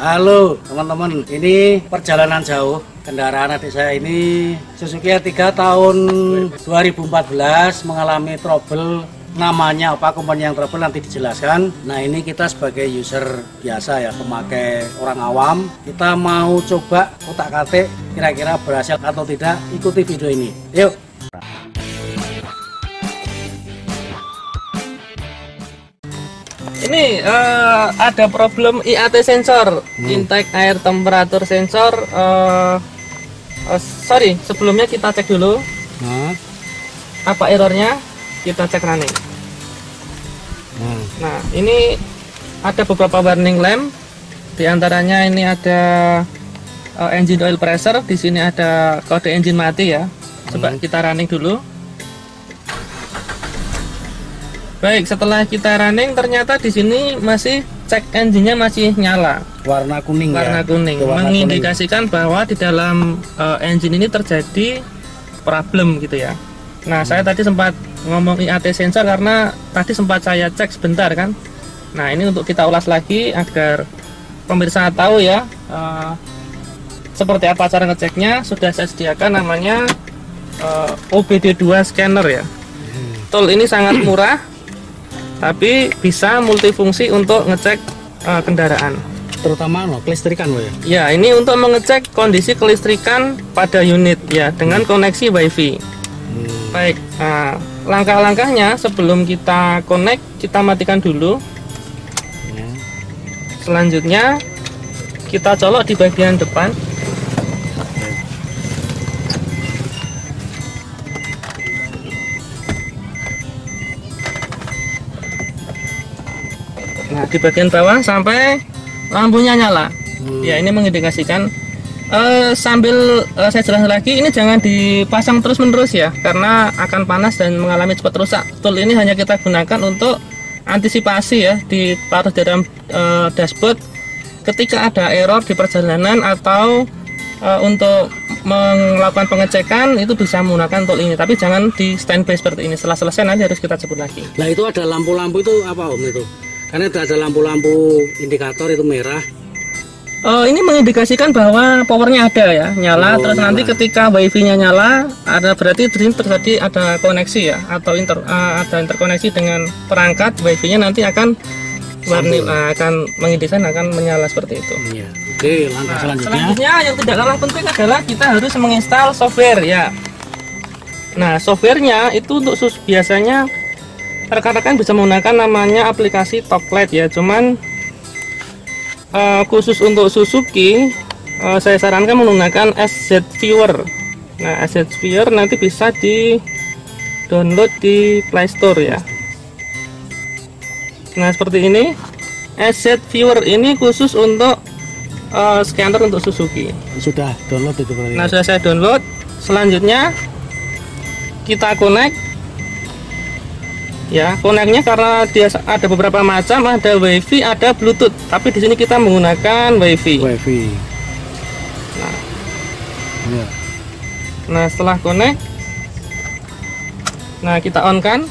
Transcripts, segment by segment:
Halo teman-teman, ini perjalanan jauh kendaraan adik saya ini Suzuki R3 tahun 2014 mengalami trouble. Namanya apa, komponen yang trouble nanti dijelaskan. Nah ini kita sebagai user biasa ya, pemakai orang awam, kita mau coba otak-atik kira-kira berhasil atau tidak. Ikuti video ini, yuk. Ini ada problem IAT sensor, intake air temperatur sensor. Sorry, sebelumnya kita cek dulu apa errornya, kita cek running. Nah, ini ada beberapa warning lamp, diantaranya ini ada engine oil pressure, di sini ada kode engine mati ya. Coba kita running dulu. Baik, setelah kita running ternyata di sini masih cek engine-nya masih nyala. Warna kuning. Warna kuning, mengindikasikan bahwa di dalam engine ini terjadi problem gitu ya. Nah, saya tadi sempat ngomong IAT sensor karena tadi sempat saya cek sebentar kan. Nah, ini untuk kita ulas lagi agar pemirsa tahu ya seperti apa cara ngeceknya. Sudah saya sediakan namanya OBD2 scanner ya. Tool ini sangat murah, tapi bisa multifungsi untuk ngecek kendaraan. Terutama kelistrikan ya? Ya, ini untuk mengecek kondisi kelistrikan pada unit ya dengan koneksi WiFi. Baik, langkah-langkahnya sebelum kita connect, kita matikan dulu. Selanjutnya kita colok di bagian depan. Nah, di bagian bawah sampai lampunya nyala. Ya, ini mengindikasikan. Sambil saya jelaskan lagi, ini jangan dipasang terus-menerus ya, karena akan panas dan mengalami cepat rusak. Tool ini hanya kita gunakan untuk antisipasi ya, ditaruh di dalam dashboard ketika ada error di perjalanan atau untuk melakukan pengecekan itu bisa menggunakan tool ini. Tapi jangan di standby seperti ini. Setelah selesai nanti harus kita jemput lagi. Nah, itu ada lampu-lampu itu apa Om itu? Karena ada lampu-lampu indikator itu merah. Ini mengindikasikan bahwa powernya ada ya, nyala. Terus nyala. Nanti ketika WiFi-nya nyala, ada berarti terjadi ada koneksi ya, atau ada interkoneksi dengan perangkat WiFi-nya, nanti akan mengindikasikan akan menyala seperti itu. Iya. Oke, langkah selanjutnya yang tidak kalah penting adalah kita harus menginstal software ya. Nah, softwarenya itu untuk biasanya rekan-rekan bisa menggunakan namanya aplikasi Talklight ya, cuman khusus untuk Suzuki saya sarankan menggunakan SZ Viewer. Nah, SZ Viewer nanti bisa di download di Play Store ya. Nah, seperti ini. SZ Viewer ini khusus untuk scanner untuk Suzuki. Sudah download itu berarti. Nah, sudah saya download. Selanjutnya kita connect ya. Connectnya karena dia ada beberapa macam, ada WiFi, ada Bluetooth, tapi di sini kita menggunakan WiFi. Nah, ya. Nah, setelah connect, nah kita on kan.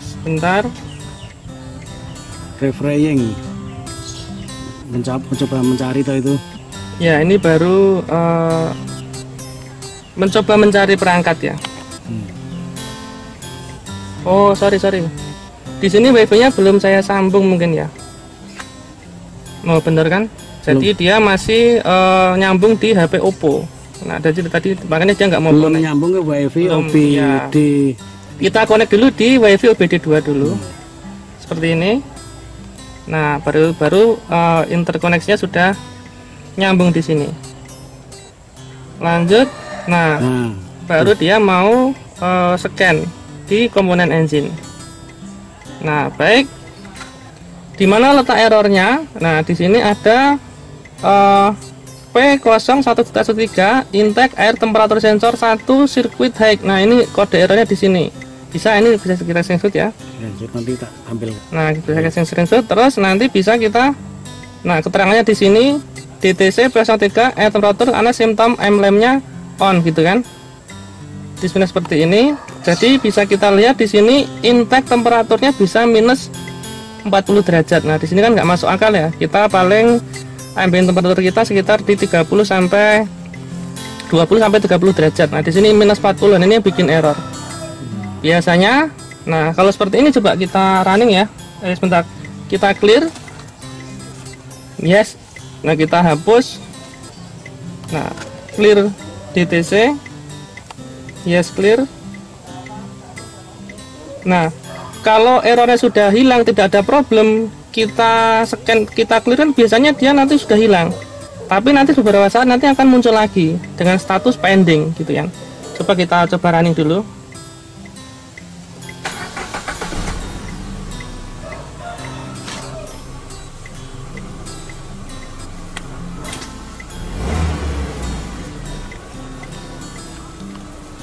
Sebentar. Refraying. Mencoba mencari itu. Ya, ini baru mencoba mencari perangkat ya. Oh, sorry. Di sini WiFi-nya belum saya sambung mungkin ya. Oh, bener kan? Jadi dia masih nyambung di HP Oppo. Nah, jadi tadi makanya dia nggak mau belum nyambung ke WiFi OBD. Ya. Kita connect dulu di WiFi OBD2 dulu. Seperti ini. Nah, baru interkoneksinya sudah nyambung di sini. Lanjut. Nah, baru dia mau scan di komponen engine. Nah, baik. Di mana letak errornya? Nah, di sini ada P0113 intake air temperatur sensor 1 circuit high. Nah, ini kode errornya di sini. Bisa kita screenshot ya. Nanti tak tampil. Nah, bisa kita screenshot, terus nanti bisa kita. Nah, keterangannya di sini DTC P03 air temperatur karena simptom emblem-nya on gitu kan. display seperti ini. Jadi bisa kita lihat di sini intake temperaturnya bisa minus 40 derajat. Nah, di sini kan nggak masuk akal ya. Kita paling ambient temperatur kita sekitar di 30 sampai 20 sampai 30 derajat. Nah, di sini minus 40. Nah, ini yang bikin error. Biasanya, nah kalau seperti ini coba kita running ya. Sebentar. Kita clear. Yes. Nah, kita hapus. Nah, clear DTC. Yes, clear. Nah, kalau errornya sudah hilang, tidak ada problem, kita scan, kita clear kan biasanya dia nanti sudah hilang. Tapi nanti beberapa saat nanti akan muncul lagi dengan status pending gitu ya. Coba kita coba running dulu.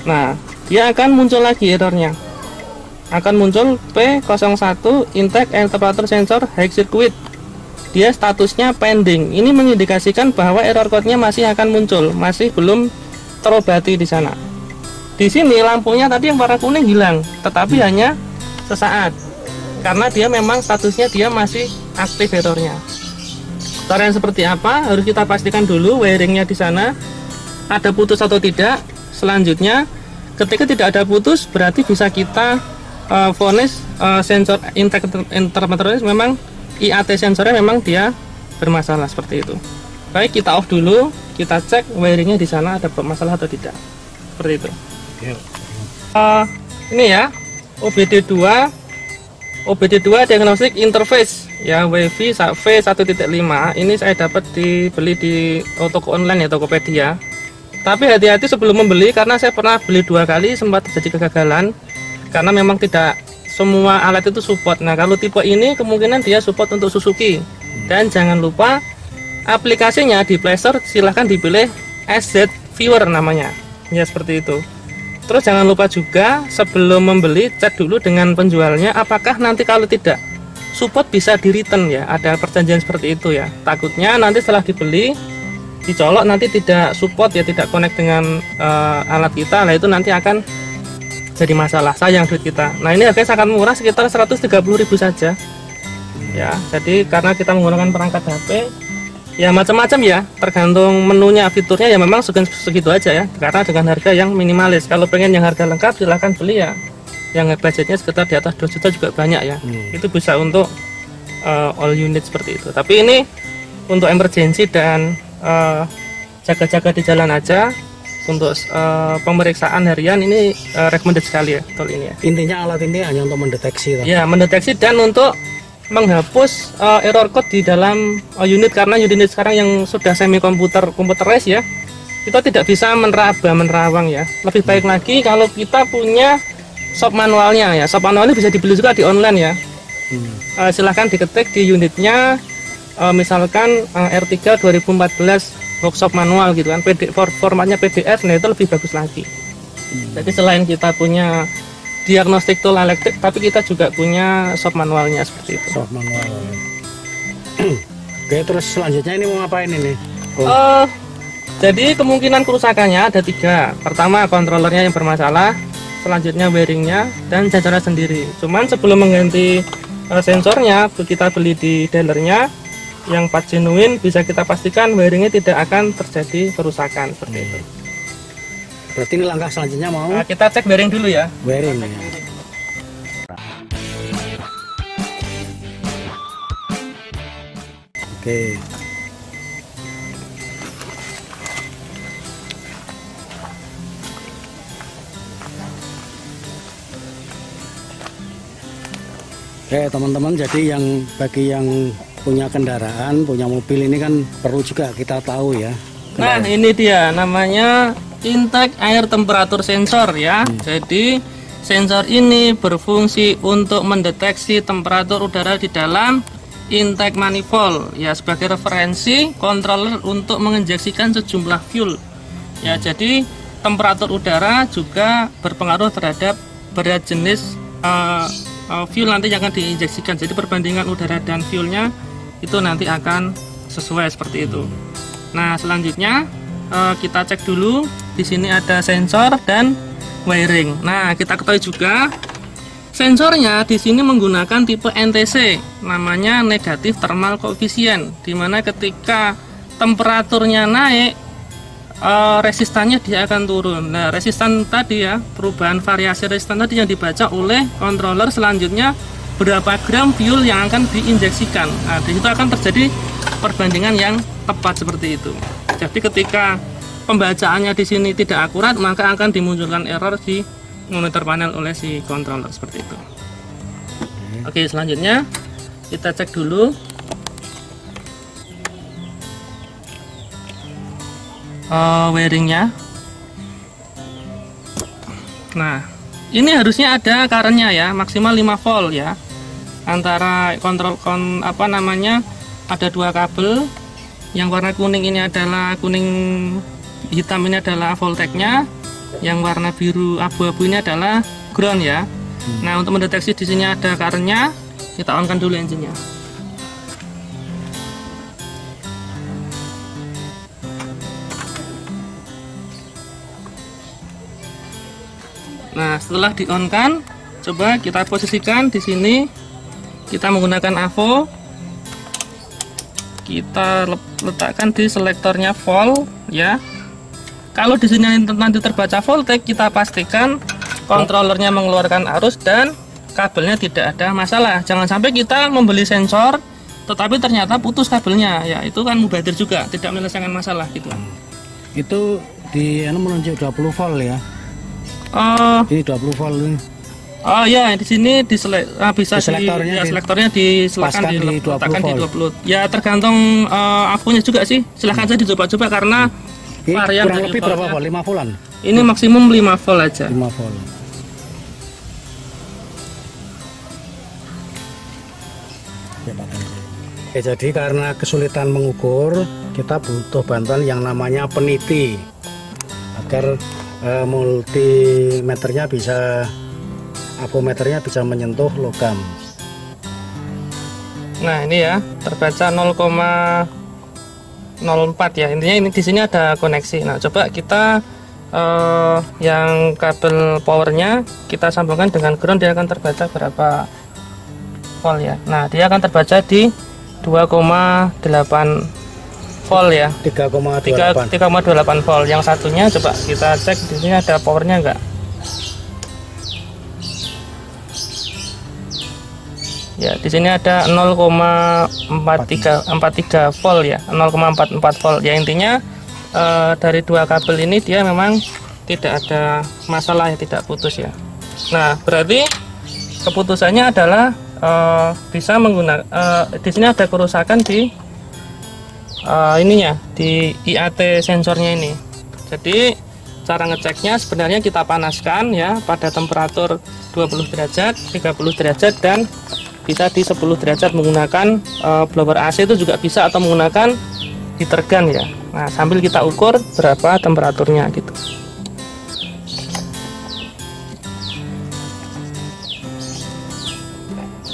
Nah, dia akan muncul lagi errornya. Akan muncul P01 intake air temperature sensor high circuit. Dia statusnya pending. Ini mengindikasikan bahwa error code-nya masih akan muncul, masih belum terobati di sana. Di sini lampunya tadi yang warna kuning hilang, tetapi hanya sesaat. Karena dia memang statusnya dia masih aktif errornya. Cara yang seperti apa? Harus kita pastikan dulu wiringnya di sana ada putus atau tidak. Selanjutnya, ketika tidak ada putus, berarti bisa kita vonis sensor intake temperature memang IAT sensornya memang dia bermasalah seperti itu. Baik, kita off dulu, kita cek wiringnya di sana ada masalah atau tidak. Seperti itu. Ini ya, OBD2 diagnostic interface ya, WiFi V1.5. Ini saya dapat dibeli di toko online ya, Tokopedia. Tapi hati-hati sebelum membeli, karena saya pernah beli 2 kali sempat terjadi kegagalan karena memang tidak semua alat itu support. Nah, kalau tipe ini kemungkinan dia support untuk Suzuki. Dan jangan lupa aplikasinya di Play Store silahkan dipilih SZ Viewer namanya ya, seperti itu. Terus jangan lupa juga sebelum membeli cek dulu dengan penjualnya apakah nanti kalau tidak support bisa di return ya, ada perjanjian seperti itu ya. Takutnya nanti setelah dibeli dicolok nanti tidak support ya, tidak connect dengan alat kita, nah itu nanti akan jadi masalah, sayang duit kita. Nah, ini harganya sangat murah, sekitar 130.000 saja ya. Jadi karena kita menggunakan perangkat HP ya, macam-macam ya, tergantung menunya, fiturnya ya, memang segitu aja ya, karena dengan harga yang minimalis. Kalau pengen yang harga lengkap silahkan beli ya, yang budgetnya sekitar di atas 2 juta juga banyak ya. Itu bisa untuk all unit seperti itu. Tapi ini untuk emergency dan jaga-jaga di jalan aja. Untuk pemeriksaan harian ini recommended sekali ya, betul ini ya. Intinya alat ini hanya untuk mendeteksi ya, mendeteksi dan untuk menghapus error code di dalam unit, karena unit sekarang yang sudah semi computerized ya, kita tidak bisa menerawang ya. Lebih baik lagi kalau kita punya shop manualnya ya. Shop manualnya bisa dibeli juga di online ya. Silahkan diketik di unitnya misalkan R3 2014 workshop manual gitu kan, formatnya PDF, nah itu lebih bagus lagi. Jadi selain kita punya diagnostik tool elektrik, tapi kita juga punya shop manualnya seperti itu. Shop manual. Oke, terus selanjutnya ini mau ngapain ini? Jadi kemungkinan kerusakannya ada 3. Pertama, kontrolernya yang bermasalah, selanjutnya wiringnya, dan jajaran sendiri. Cuman sebelum mengganti sensornya, kita beli di dealernya yang part genuine, bisa kita pastikan wiringnya tidak akan terjadi kerusakan seperti itu. Berarti ini langkah selanjutnya mau kita cek wiring dulu ya. Wiring ya. Oke. Oke teman-teman, jadi bagi yang punya kendaraan, punya mobil ini kan perlu juga kita tahu ya. Nah, ini dia namanya intake air temperatur sensor ya. Jadi sensor ini berfungsi untuk mendeteksi temperatur udara di dalam intake manifold ya, sebagai referensi controller untuk menginjeksikan sejumlah fuel ya. Jadi temperatur udara juga berpengaruh terhadap berat jenis fuel nanti yang akan diinjeksikan. Jadi perbandingan udara dan fuelnya itu nanti akan sesuai seperti itu. Nah, selanjutnya kita cek dulu. Di sini ada sensor dan wiring. Nah, kita ketahui juga sensornya di sini menggunakan tipe NTC, namanya negatif thermal coefficient, dimana ketika temperaturnya naik, resistannya dia akan turun. Nah, resistan tadi ya, perubahan variasi resistan tadi yang dibaca oleh controller selanjutnya berapa gram fuel yang akan diinjeksikan. Nah, di situ akan terjadi perbandingan yang tepat seperti itu. Jadi ketika pembacaannya di sini tidak akurat, maka akan dimunculkan error di monitor panel oleh si controller seperti itu. Oke, selanjutnya kita cek dulu wiringnya. Nah, ini harusnya ada currentnya ya, maksimal 5 volt ya. Antara ada dua kabel. Yang warna kuning ini adalah hitam ini adalah voltage-nya. Yang warna biru abu-abu ini adalah ground ya. Nah, untuk mendeteksi di sini ada currentnya, kita on-kan dulu engine-nya. Nah, setelah di-on-kan, coba kita posisikan di sini. Kita menggunakan AVO. Kita letakkan di selektornya volt ya. Kalau di sini nanti terbaca voltage, kita pastikan kontrolernya mengeluarkan arus dan kabelnya tidak ada masalah. Jangan sampai kita membeli sensor tetapi ternyata putus kabelnya, ya itu kan mubazir juga, tidak menyelesaikan masalah gitu. Itu di menunjuk 20 volt ya. Di 20 volt ini. Oh ya, di sini bisa selektornya diselarkan di 20 volt. Ya tergantung AVO-nya juga sih. Silahkan saja dicoba-coba karena varian kurang lebih berapa volt? 5 voltan? Ini maksimum 5 volt aja. 5 volt. Oke, jadi karena kesulitan mengukur, kita butuh bantuan yang namanya peniti agar multimeternya bisa, avometernya bisa menyentuh logam. Nah, ini ya terbaca 0,04 ya. Intinya ini di sini ada koneksi. Nah, coba kita yang kabel powernya kita sambungkan dengan ground, dia akan terbaca berapa volt ya. Nah, dia akan terbaca di 2,8 volt ya. 3,28 volt. Yang satunya coba kita cek di sini ada powernya enggak. Ya, di sini ada 0,43 volt ya, 0,44 volt. Ya, intinya dari dua kabel ini dia memang tidak ada masalah ya, tidak putus ya. Nah, berarti keputusannya adalah bisa menggunakan di sini ada kerusakan di ininya, di IAT sensornya ini. Jadi cara ngeceknya sebenarnya kita panaskan ya pada temperatur 20 derajat, 30 derajat dan bisa di 10 derajat menggunakan blower AC itu juga bisa, atau menggunakan heater gun ya. Nah, sambil kita ukur berapa temperaturnya gitu.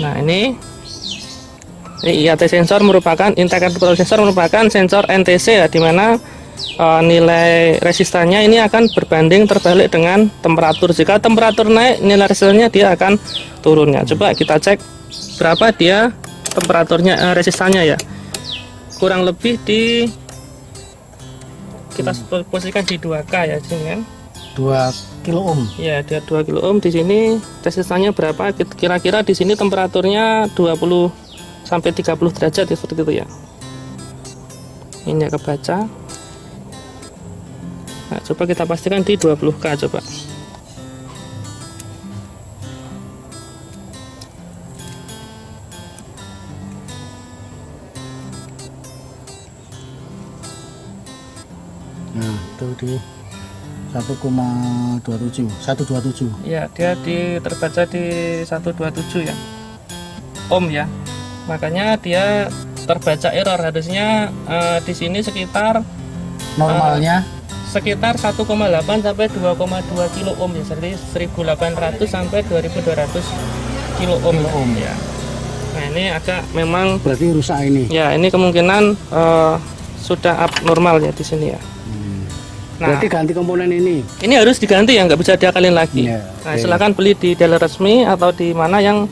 Nah, ini IAT sensor merupakan integrated power sensor, merupakan sensor NTC ya, dimana nilai resistannya ini akan berbanding terbalik dengan temperatur. Jika temperatur naik, nilai resistannya dia akan turunnya. Coba kita cek berapa dia temperaturnya, resistannya ya. Kurang lebih di kita posisikan di 2K ya, sini kan. 2 kilo ohm. Ya, dia 2 kilo ohm. Di sini resistannya berapa? Kira-kira di sini temperaturnya 20 sampai 30 derajat ya, seperti itu ya. Ini ya kebaca. Nah, coba kita pastikan di 20K coba. Nah, itu di 127. Ya, dia terbaca di 127 ya. Ohm ya. Makanya dia terbaca error, harusnya di sini sekitar normalnya sekitar 1,8 sampai 2,2 kilo ohm ya. Jadi 1800 sampai 2200 kilo ohm ya. Nah, ini agak memang berarti rusak ini. Ya, ini kemungkinan sudah abnormal ya di sini ya. Nah, berarti ganti komponen ini. ini harus diganti ya, nggak bisa diakalin lagi. Ya, Nah, oke. silakan beli di dealer resmi atau di mana yang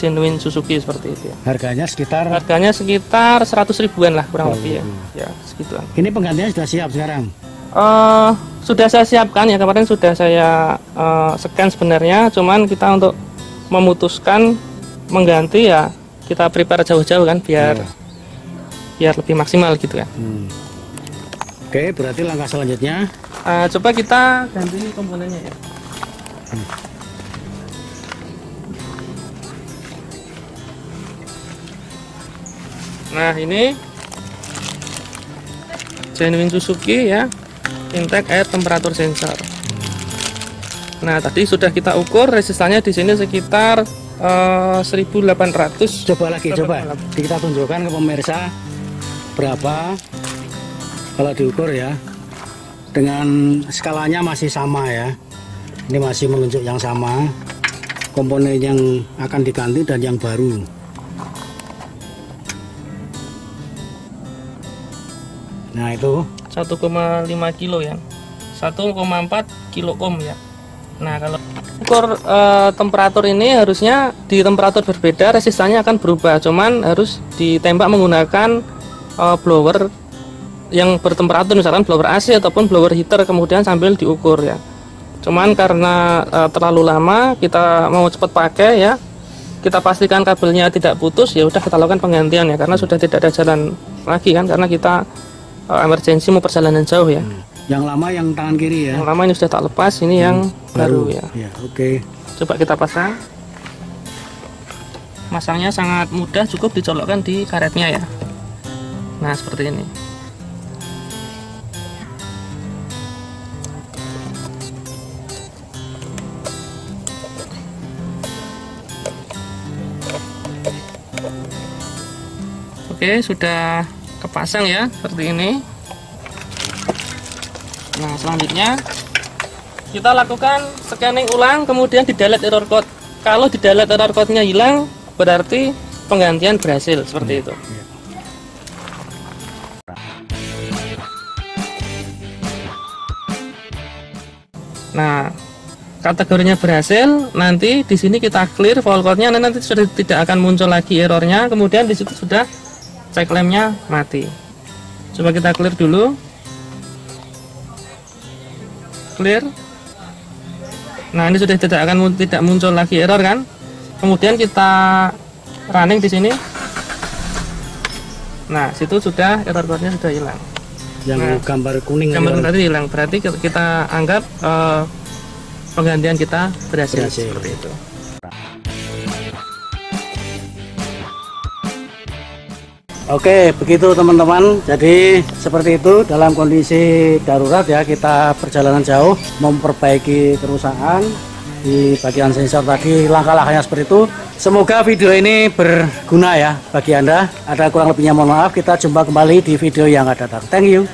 genuine Suzuki seperti itu ya. Harganya sekitar. Harganya sekitar 100 ribuan lah kurang Oh, lebih ya. iya. Ya, segituan. Ini penggantinya sudah siap sekarang. Sudah saya siapkan ya, kemarin sudah saya scan sebenarnya, cuman kita untuk memutuskan mengganti ya kita prepare jauh-jauh kan biar Ya. lebih maksimal gitu ya. Oke, berarti langkah selanjutnya. Coba kita ganti komponennya ya. Nah, ini genuine Suzuki ya, intake air temperatur sensor. Nah, tadi sudah kita ukur resistannya di sini sekitar 1800. Coba lagi, coba. Kita tunjukkan ke pemirsa berapa kalau diukur ya. Dengan skalanya masih sama ya. Ini masih menunjuk yang sama. Komponen yang akan diganti dan yang baru. Nah, itu 1,5 kilo ya, 1,4 kilo ohm ya. Nah, kalau ukur temperatur ini harusnya di temperatur berbeda resistannya akan berubah, cuman harus ditembak menggunakan blower yang bertemperatur, misalkan blower AC ataupun blower heater, kemudian sambil diukur ya. Cuman karena terlalu lama kita mau cepat pakai ya, kita pastikan kabelnya tidak putus, ya udah kita lakukan penggantian ya, karena sudah tidak ada jalan lagi kan, karena kita emergency mau perjalanan jauh ya. yang lama yang tangan kiri ya. Yang lama ini sudah tak lepas, ini yang baru ya. Ya, oke. Coba kita pasang. Masangnya sangat mudah, cukup dicolokkan di karetnya ya. Nah, seperti ini. Oke, sudah kepasang ya, seperti ini. Nah, selanjutnya kita lakukan scanning ulang, kemudian di delete error code. Kalau di delete error code-nya hilang, berarti penggantian berhasil, seperti itu. Nah, kategorinya berhasil. Nanti di sini kita clear fault code-nya, nanti sudah tidak akan muncul lagi errornya. Kemudian di situ sudah cek lamp-nya mati. Coba kita clear dulu. Clear. Nah, ini sudah tidak muncul lagi error kan. Kemudian kita running di sini. Nah, situ sudah error code-nya sudah hilang. Yang gambar kuning Gambar tadi hilang, berarti kita anggap penggantian kita berhasil. Seperti itu. Oke, begitu teman-teman. Jadi seperti itu, dalam kondisi darurat ya, kita perjalanan jauh memperbaiki kerusakan di bagian sensor tadi. Langkah-langkahnya seperti itu. Semoga video ini berguna ya bagi Anda. Ada kurang lebihnya mohon maaf. Kita jumpa kembali di video yang akan datang. Thank you.